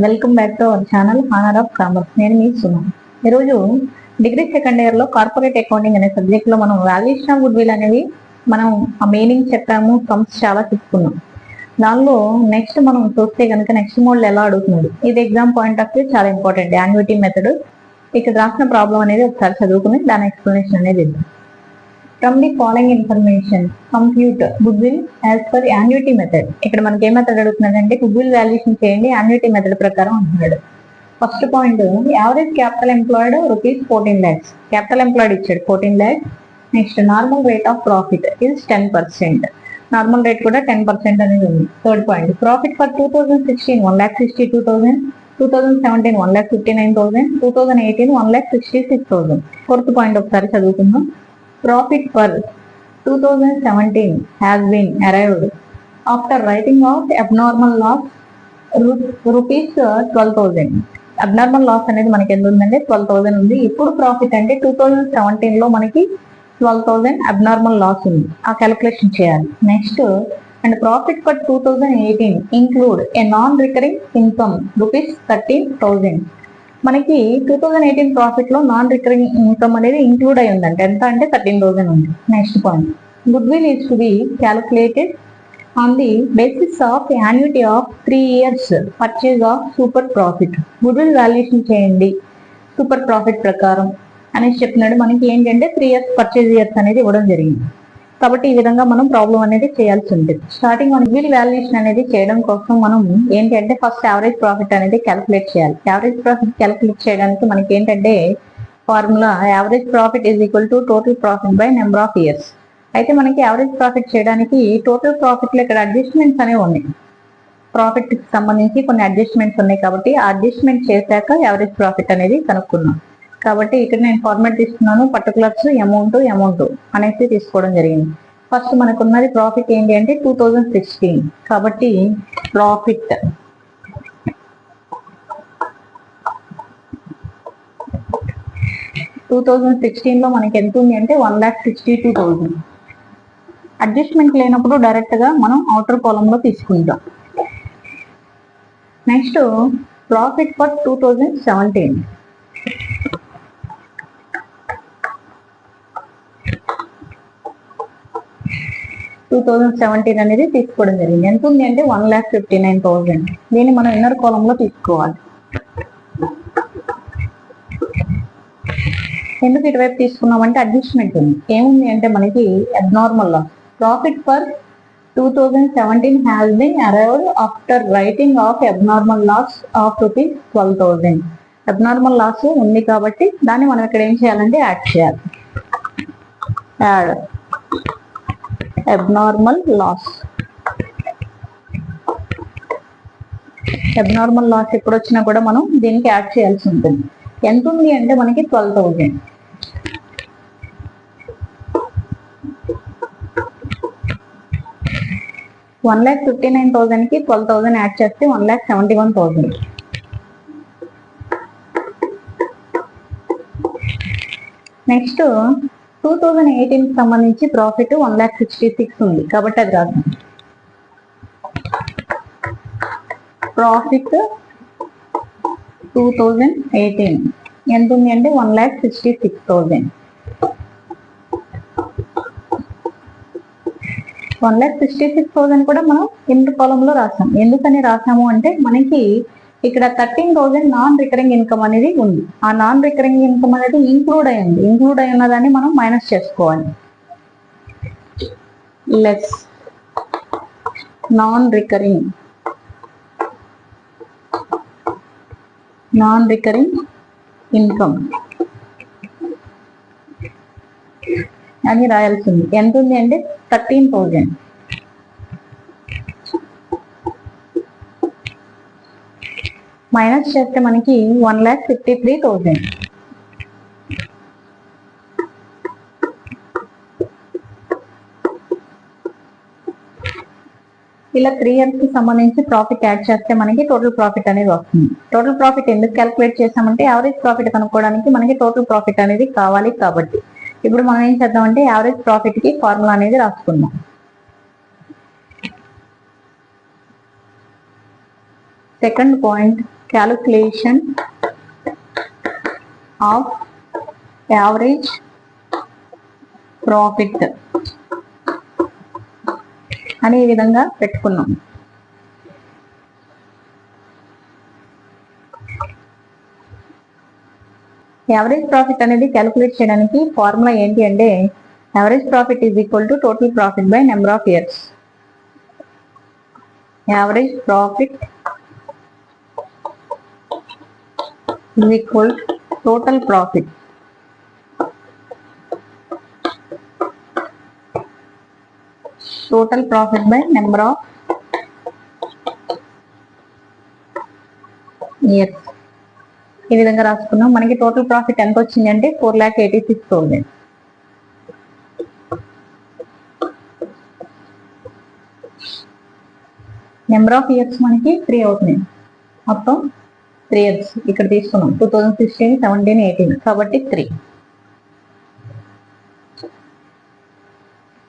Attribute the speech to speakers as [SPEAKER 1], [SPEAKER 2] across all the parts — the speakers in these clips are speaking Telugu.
[SPEAKER 1] Welcome back to our channel honour of commerce. నేను మీ సుమ. ఈరోజు డిగ్రీ సెకండ్ ఇయర్ లో కార్పొరేట్ అకౌంటింగ్ అనే సబ్జెక్ట్ లో మనం వాల్యుయేషన్ ఆఫ్ గుడ్ విల్ అనేవి మనం ఆ మీనింగ్ చెప్పాము, సమ్స్ చాలా తీసుకున్నాం. దానిలో నెక్స్ట్ మనం చూస్తే కనుక నెక్స్ట్ మోడల్ ఎలా అడుగుతున్నాడు, ఇది ఎగ్జామ్ పాయింట్ ఆఫ్ వ్యూ చాలా ఇంపార్టెంట్. యాన్యుటీ మెథడ్ ఇక్కడ రాసిన ప్రాబ్లం అనేది ఒకసారి చదువుకుని దాని ఎక్స్ప్లెనేషన్ అనేది ఇద్దాం. From the following information, compute goodwill as per annuity method. ఇక్కడ మనకి ఏ మెథడ్ అడుగుతున్నాడంటే goodwill వాల్యుయేషన్ చేయండి annuity మెథడ్ ప్రకారం అంటున్నాడు. First point, average capital employed rupees 14 lakhs. Capital employed ఇచ్చాడు 14 lakhs. Next normal rate of profit is 10%. Normal rate కూడా 10% అనేది ఉంది. Third point, profit for 2016 1,62,000, 2017 1,59,000, 2018 1,66,000. Fourth point ఒకసారి చదువుకుందాం. Profit for 2017 has been arrived after writing off abnormal loss rupees 12,000. Abnormal loss అనేది మనకి ఎంత ఉందంటే 12,000 ఉంది. ఇప్పుడు ప్రాఫిట్ అంటే 2017 లో మనకి 12,000 అబ్నార్మల్ లాస్ ఉంది, ఆ క్యాలిక్యులేషన్ చేయాలి. Next and profit for 2018 include A non recurring income rupees 13,000. మనకి 2018 ప్రాఫిట్ లో నాన్ రికరింగ్ ఇన్కమ్ అనేది ఇంక్లూడ్ అయి ఉందంటే ఎంత అంటే 13,000 ఉంది. Next point, good will is to be calculated on the basis of annuity of 3 years purchase of super profit. Good will valuation చేయండి సూపర్ ప్రాఫిట్ ప్రకారం అనేసి చెప్తున్నాడు. మనకి ఏంటంటే 3 years పర్చేజ్ ఇయర్స్ అనేది ఇవ్వడం జరిగింది. కాబట్టి ఈ విధంగా మనం ప్రాబ్లం అనేది చేయాల్సి ఉంటుంది. స్టార్టింగ్ మన గుడ్ విల్ వాల్యుయేషన్ అనేది చేయడం కోసం మనం ఏంటి అంటే ఫస్ట్ యావరేజ్ ప్రాఫిట్ అనేది క్యాలిక్యులేట్ చేయాలి. యావరేజ్ ప్రాఫిట్ క్యాలిక్యులేట్ చేయడానికి మనకి ఏంటంటే formula average profit is equal to total profit by number of years. అయితే మనకి యావరేజ్ ప్రాఫిట్ చేయడానికి టోటల్ ప్రాఫిట్ లో ఇక్కడ అడ్జస్ట్మెంట్స్ అనేవి ఉన్నాయి. ప్రాఫిట్ కి సంబంధించి కొన్ని అడ్జస్ట్మెంట్స్ ఉన్నాయి కాబట్టి ఆ అడ్జస్ట్మెంట్ చేశాక యావరేజ్ ప్రాఫిట్ అనేది కనుక్కున్నాం. కాబట్టి ఇక్కడ నేను ఫార్మాట్ తీసుకున్నాను, పర్టికులర్స్ అమౌంట్ అనేసి తీసుకోవడం జరిగింది. ఫస్ట్ మనకున్నది ప్రాఫిట్ ఏంటి అంటే 2016. కాబట్టి ప్రాఫిట్ లో మనకి ఎంత ఉంది అంటే 1,62,000. అడ్జస్ట్మెంట్ లేనప్పుడు డైరెక్ట్ గా మనం అవుటర్ కాలమ్ లో తీసుకుంటాం. Next profit for 2017. అనేది తీసుకోవడం జరిగింది. ఎంత ఉంది అంటే 1,59,000. దీన్ని మనం ఇన్నర్ కాలమ్ లో తీసుకోవాలి. ఎందుకు ఇటువైపు తీసుకున్నామంటే అడ్జస్ట్మెంట్ ఉంది. ఏముంది అంటే మనకి abnormal loss. Profit for 2017 has been arrived after writing off abnormal loss of rupees 12,000. Abnormal loss ఉంది కాబట్టి దాన్ని మనం ఇక్కడ ఏం చేయాలంటే యాడ్ చేయాలి. Add abnormal loss. Abnormal loss ఎప్పుడు వచ్చినా కూడా మనం దీనికి యాడ్ చేయాల్సి ఉంటుంది. ఎంత ఉంది అంటే మనకి 12,000. కి 12,000 యాడ్ చేస్తే 1,71,000. నెక్స్ట్ 2018 కి సంబంధించి ప్రాఫిట్ 1,66 ఉంది కాబట్టి అది రాదు. ప్రాఫిట్ 2018 ఎంత ఉంది అంటే 1,66,000. 1,66,000 కూడా మనం ఇన్నర్ కాలమ్ లో రాసాం. ఎందుకని రాసాము అంటే మనకి ఇక్కడ 13,000 నాన్ రికరింగ్ ఇన్కమ్ అనేది ఉంది. ఆ నాన్ రికరింగ్ ఇన్కమ్ అనేది ఇంక్లూడ్ అయింది. ఇంక్లూడ్ అయి ఉన్నదాన్ని మనం మైనస్ చేసుకోవాలి. లెస్ నాన్ రికరింగ్ ఇన్కమ్ అని రాయాల్సింది. ఎంత ఉంది అంటే 13,000. మైనస్ చేస్తే మనకి 1,53,000. ఇలా 3 years కి సంబంధించి ప్రాఫిట్ యాడ్ చేస్తే మనకి టోటల్ ప్రాఫిట్ అనేది వస్తుంది. టోటల్ ప్రాఫిట్ ఎందుకు క్యాలిక్యులేట్ చేసామంటే యావరేజ్ ప్రాఫిట్ కనుక్కోవడానికి మనకి టోటల్ ప్రాఫిట్ అనేది కావాలి కాబట్టి. ఇప్పుడు మనం ఏం చేద్దామంటే యావరేజ్ ప్రాఫిట్ కి ఫార్ములా అనేది రాసుకుందాం. Second point, calculation of average profit అనే విధంగా పెట్టుకున్నాం. యావరేజ్ ప్రాఫిట్ అనేది క్యాలిక్యులేట్ చేయడానికి ఫార్ములా ఏంటి అంటే average profit is equal to total profit by number of years. Average profit is equal total profit by number of years. ఈ విధంగా రాసుకున్నాం. మనకి టోటల్ ప్రాఫిట్ ఎంత వచ్చింది అంటే 4,86,000. నెంబర్ ఆఫ్ ఇయర్స్ మనకి 3 అవుతుంది. మొత్తం 3 ఇయర్స్ ఇక్కడ తీసుకున్నాం. 2016, 17, 18 కాబట్టి 3.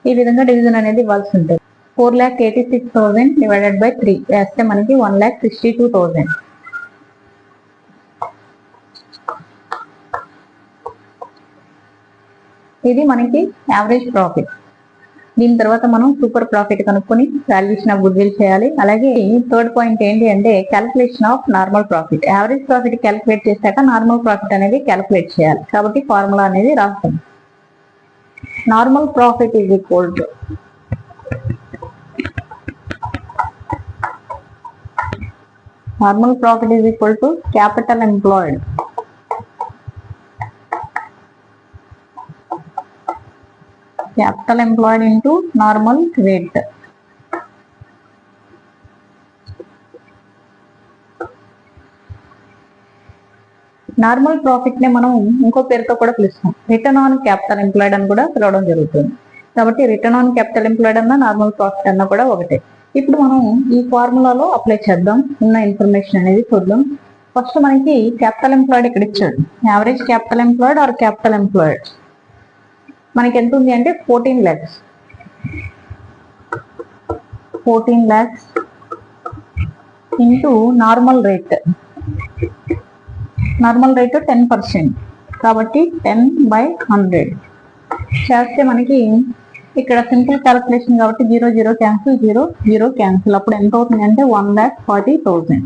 [SPEAKER 1] ఈ విధంగా డివిజన్ అనేది ఇవ్వాల్సి ఉంటుంది. 4,86,000 డివైడెడ్ బై 3 వేస్తే మనకి 1,62,000. ఇది మనకి యావరేజ్ ప్రాఫిట్. దీని తర్వాత మనం సూపర్ ప్రాఫిట్ కనుక్కొని వాల్యుయేషన్ ఆఫ్ గుడ్ విల్ చేయాలి. అలాగే థర్డ్ పాయింట్ ఏంటి అంటే calculation of normal profit. Average profit calculate చేశాక నార్మల్ ప్రాఫిట్ అనేది క్యాలిక్యులేట్ చేయాలి. కాబట్టి ఫార్ములా అనేది రాస్తాం. Normal profit is equal to capital employed into normal rate. Normal profit నే మనం ఇంకో పేరుతో కూడా పిలుస్తాం. రిటర్న్ ఆన్ క్యాపిటల్ ఎంప్లాయిడ్ అని కూడా పిలవడం జరుగుతుంది. కాబట్టి రిటర్న్ ఆన్ క్యాపిటల్ ఎంప్లాయిడ్ అన్న నార్మల్ ప్రాఫిట్ అన్న కూడా ఒకటే. ఇప్పుడు మనం ఈ ఫార్ములాలో అప్లై చేద్దాం. ఉన్న ఇన్ఫర్మేషన్ అనేది చూద్దాం. ఫస్ట్ మనకి క్యాపిటల్ ఎంప్లాయిడ్ ఇక్కడ ఇచ్చాడు. Average capital employed are capital employed మనకి ఎంత ఉంది అంటే 14 lakhs. 14 lakhs into normal rate. Normal rate 10%. కాబట్టి 10/100 చేస్తే మనకి ఇక్కడ సింపుల్ క్యాలిక్యులేషన్ కాబట్టి 0 0 క్యాన్సిల్, 0 0 క్యాన్సిల్. అప్పుడు ఎంత అవుతుంది అంటే 1,40,000.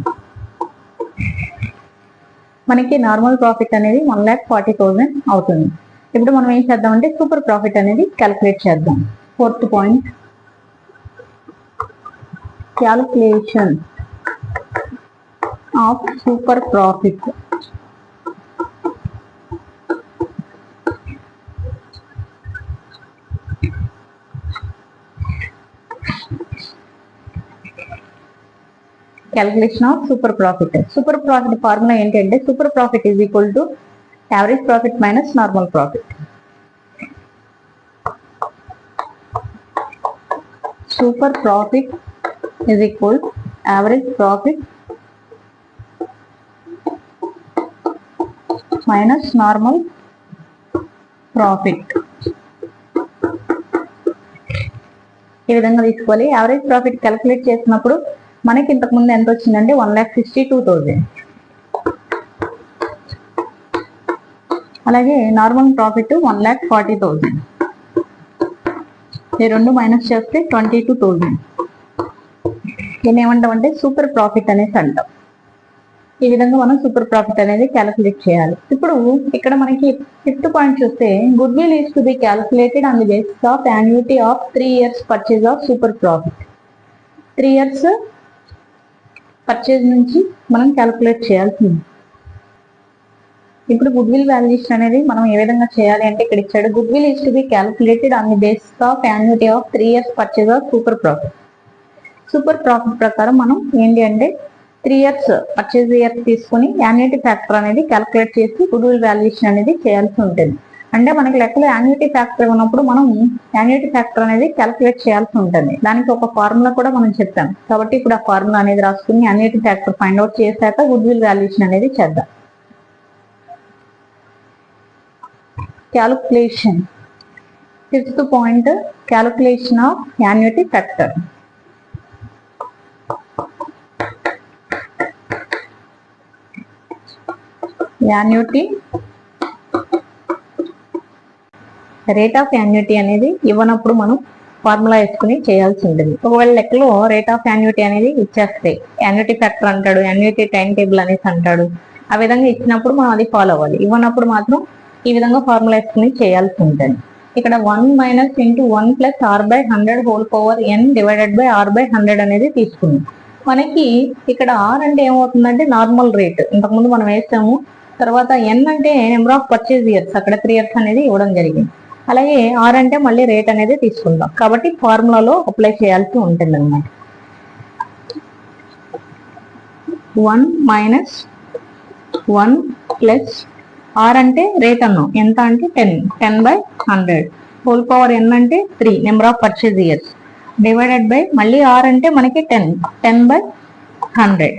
[SPEAKER 1] మనకి నార్మల్ ప్రాఫిట్ అనేది 1,40,000 అవుతుంది. ఇప్పుడు మనం ఏం చేద్దామంటే సూపర్ ప్రాఫిట్ అనేది క్యాలిక్యులేట్ చేద్దాం. Fourth point calculation of super profit. Calculation of super profit. Super profit formula ఏంటంటే super profit is equal to average profit minus normal profit. Super profit is equal average profit minus normal profit. ఈ విధంగా తీసుకోవాలి. యావరేజ్ ప్రాఫిట్ క్యాలిక్యులేట్ చేసినప్పుడు మనకి ఇంతకు ముందు ఎంత వచ్చిందంటే 1,62,000. అలాగే నార్మల్ ప్రాఫిట్ 1,40,000. ఈ రెండు మైనస్ చేస్తే 22,000. దీన్ని ఏమంటామంటే సూపర్ ప్రాఫిట్ అనేసి అంటాం. ఈ విధంగా మనం సూపర్ ప్రాఫిట్ అనేది క్యాలిక్యులేట్ చేయాలి. ఇప్పుడు ఇక్కడ మనకి 5th పాయింట్ చూస్తే good will is to be calculated on the basis of annuity of 3 years purchase of super profit. 3 years purchase నుంచి మనం క్యాలిక్యులేట్ చేయాల్సింది. ఇప్పుడు గుడ్ విల్ వాల్యుయేషన్ అనేది మనం ఏ విధంగా చేయాలి అంటే ఇక్కడ ఇచ్చాడు. Good will is to be calculated on the basis of annuity of 3 years purchase of super profit. Super profit ప్రకారం మనం ఏంటి అంటే 3 years పర్చేజ్ ఇయర్ తీసుకుని యాన్యుటీ ఫ్యాక్టర్ అనేది క్యాలిక్యులేట్ చేసి గుడ్ విల్ వాల్యుయేషన్ అనేది చేయాల్సి ఉంటుంది. అంటే మనకి లెక్కలో యాన్యుటీ ఫ్యాక్టర్ ఉన్నప్పుడు మనం యాన్యుటీ ఫ్యాక్టర్ అనేది క్యాలిక్యులేట్ చేయాల్సి ఉంటుంది. దానికి ఒక ఫార్ములా కూడా మనం చెప్పాం. కాబట్టి ఇప్పుడు ఆ ఫార్ములా అనేది రాసుకుని యాన్యుటీ ఫ్యాక్టర్ ఫైండ్ అవుట్ చేశాక గుడ్ విల్ వాల్యుయేషన్ అనేది చేద్దాం. Calculation. 5th point calculation of annuity factor. Annuity rate of annuity అనేది ఇవ్వనప్పుడు మనం ఫార్ములా వేసుకుని చేయాల్సి ఉంటుంది. ఒకవేళ లెక్కలో రేట్ ఆఫ్ యాన్యుటీ అనేది ఇచ్చేస్తే యాన్యుటీ ఫ్యాక్టర్ అంటాడు, యాన్యుటీ టైం టేబుల్ అనేసి అంటాడు. ఆ విధంగా ఇచ్చినప్పుడు మనం అది ఫాలో అవ్వాలి. ఇవ్వనప్పుడు మాత్రం ఈ విధంగా ఫార్ములా వేసుకుని చేయాల్సి ఉంటుంది. ఇక్కడ 1 minus into 1 plus r by 100 whole power n divided by r by 100 అనేది తీసుకుందాం. మనకి ఇక్కడ ఆర్ అంటే ఏమవుతుందంటే నార్మల్ రేట్, ఇంతకుముందు మనం వేసాము. తర్వాత n అంటే నెంబర్ ఆఫ్ పర్చేజ్ ఇయర్స్, అక్కడ 3 ఇయర్స్ అనేది ఇవ్వడం జరిగింది. అలాగే ఆర్ అంటే మళ్ళీ రేట్ అనేది తీసుకుందాం. కాబట్టి ఫార్ములాలో అప్లై చేయాల్సి ఉంటుంది అనమాట. 1 మైనస్ 1 ప్లస్ ఆర్ అంటే రేట్ అన్నాం, ఎంత అంటే 10 బై 100 హోల్ పవర్ n అంటే 3 number of purchase years divided by మళ్ళీ ఆర్ అంటే మనకి 10 బై 100.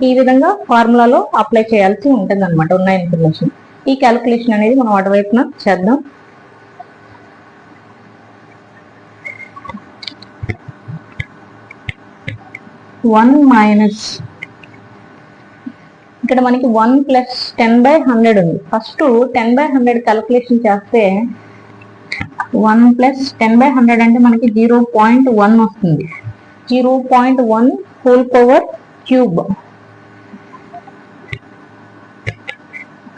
[SPEAKER 1] ఈ విధంగా ఫార్ములాలో అప్లై చేయాల్సి ఉంటుంది అనమాట ఉన్న ఇన్ఫర్మేషన్. ఈ క్యాలిక్యులేషన్ అనేది మనం అటువైపున చేద్దాం. వన్ మైనస్ ఇక్కడ మనకి 1 ప్లస్ 10 బై 100 ఉంది. ఫస్ట్ 10 బై 100 క్యాలిక్యులేషన్ చేస్తే 1 ప్లస్ 10 బై 100 అంటే మనకి 0.1 వస్తుంది. 0.1 హోల్ పవర్ క్యూబ్.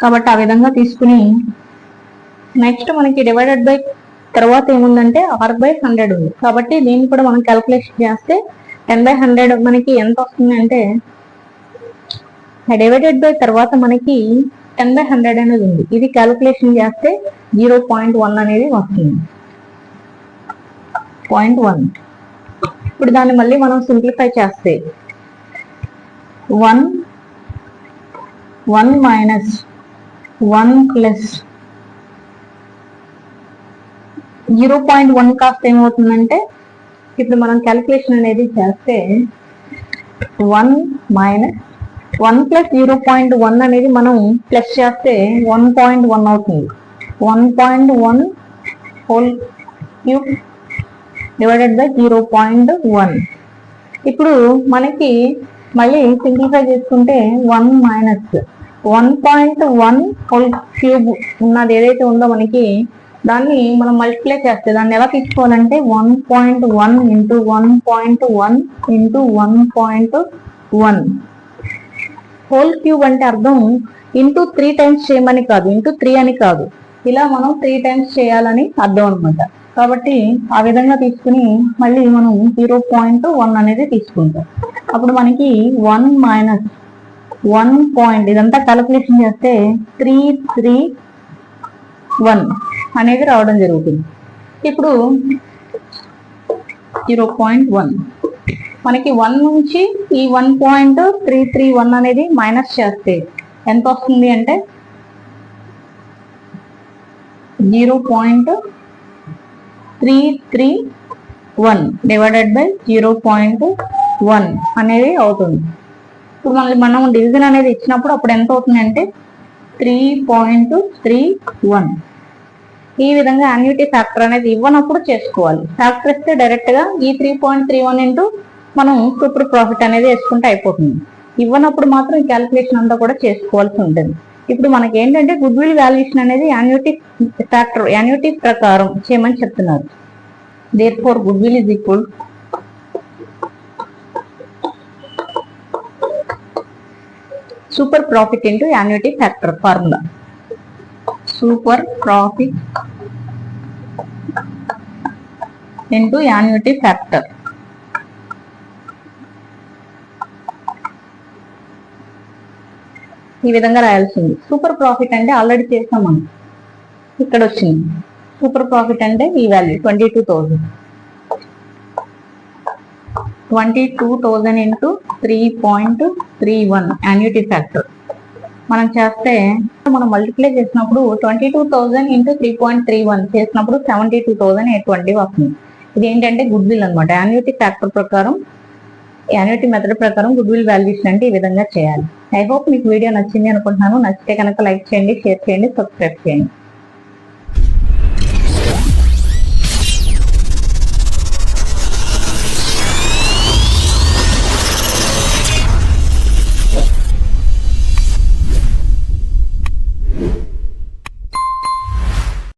[SPEAKER 1] కాబట్టి ఆ విధంగా తీసుకుని నెక్స్ట్ మనకి డివైడెడ్ బై తర్వాత ఏముందంటే ఆర్ బై 100 ఉంది. కాబట్టి దీన్ని కూడా మనం క్యాలిక్యులేషన్ చేస్తే 10 బై 100 మనకి ఎంత వస్తుంది అంటే డివైడెడ్ బై తర్వాత మనకి 10 బై 100 అనేది ఉంది. ఇది క్యాలిక్యులేషన్ చేస్తే 0.1 అనేది వస్తుంది. 0.1. ఇప్పుడు దాన్ని మళ్ళీ మనం సింప్లిఫై చేస్తే 1 మైనస్ 1 ప్లస్ 0.1 కాస్త ఏమవుతుందంటే ఇప్పుడు మనం క్యాలిక్యులేషన్ అనేది చేస్తే 1 మైనస్ 1 ప్లస్ 0.1 అనేది మనం ప్లస్ చేస్తే 1.1 అవుతుంది. 1.1 హోల్ క్యూబ్ డివైడెడ్ బై 0.1. ఇప్పుడు మనకి మళ్ళీ సింప్లిఫై చేసుకుంటే 1 మైనస్ 1.1 హోల్ క్యూబ్ ఉన్నది ఏదైతే ఉందో మనకి దాన్ని మనం మల్టిప్లై చేస్తే దాన్ని ఎలా తీసుకోవాలంటే 1.1 ఇంటూ 1.1 ఇంటూ 1.1 హోల్ క్యూబ్ అంటే అర్థం ఇంటూ 3 టైమ్స్ చేయమని కాదు, ఇంటూ 3 అని కాదు, ఇలా మనం 3 టైమ్స్ చేయాలని అర్థం అనమాట. కాబట్టి ఆ విధంగా తీసుకుని మళ్ళీ మనం 0.1 అనేది తీసుకుంటాం. అప్పుడు మనకి 1 మైనస్ 1 పాయింట్ ఇదంతా క్యాలిక్యులేషన్ చేస్తే 331 అనేది రావడం జరుగుతుంది. ఇప్పుడు 0.1 మనకి 1 నుంచి ఈ 1.331 అనేది మైనస్ చేస్తే ఎంత వస్తుంది అంటే 0.331 డివైడెడ్ బై 0.1 అనేది అవుతుంది. ఇప్పుడు మనం డివిజన్ అనేది ఇచ్చినప్పుడు అప్పుడు ఎంత అవుతుంది అంటే 3.31. ఈ విధంగా యాన్యుటీ ఫ్యాక్టర్ అనేది ఇవ్వనప్పుడు చేసుకోవాలి. ఫ్యాక్టర్ ఇస్తే డైరెక్ట్ గా ఈ 3.31 ఇంటూ మనం సూపర్ ప్రాఫిట్ అనేది వేసుకుంటే అయిపోతుంది. ఇవ్వనప్పుడు మాత్రం ఈ క్యాలిక్యులేషన్ అంతా కూడా చేసుకోవాల్సి ఉంటుంది. ఇప్పుడు మనకి ఏంటంటే గుడ్ విల్ వాల్యుయేషన్ అనేది యాన్యుటీ ఫ్యాక్టర్ యాన్యుటీ ప్రకారం చేయమని చెప్తున్నారు. Therefore good will is equal super profit into annuity factor formula. Super profit into annuity factor. ఈ విధంగా రాయాల్సింది. సూపర్ ప్రాఫిట్ అంటే ఆల్రెడీ చేసాం మనం, ఇక్కడ వచ్చింది. సూపర్ ప్రాఫిట్ అంటే ఈ వాల్యూ 22,000 ఇంటూ 3.31 యాన్యుటీ ఫ్యాక్టర్. మనం చేస్తే మనం మల్టిప్లై చేసినప్పుడు 22,000 ఇంటూ 3.31 చేసినప్పుడు 72,820 వస్తుంది. ఇది ఏంటంటే గుడ్ విల్ అనమాట. యాన్యుటీ ఫ్యాక్టర్ ప్రకారం యాన్యుటీ మెథడ్ ప్రకారం గుడ్ విల్ వాల్యుయేషన్ అంటే ఈ విధంగా చేయాలి. ఐ హోప్ మీకు వీడియో నచ్చింది అనుకుంటున్నాను. నచ్చితే కనుక లైక్ చేయండి, షేర్ చేయండి, సబ్స్క్రైబ్ చేయండి.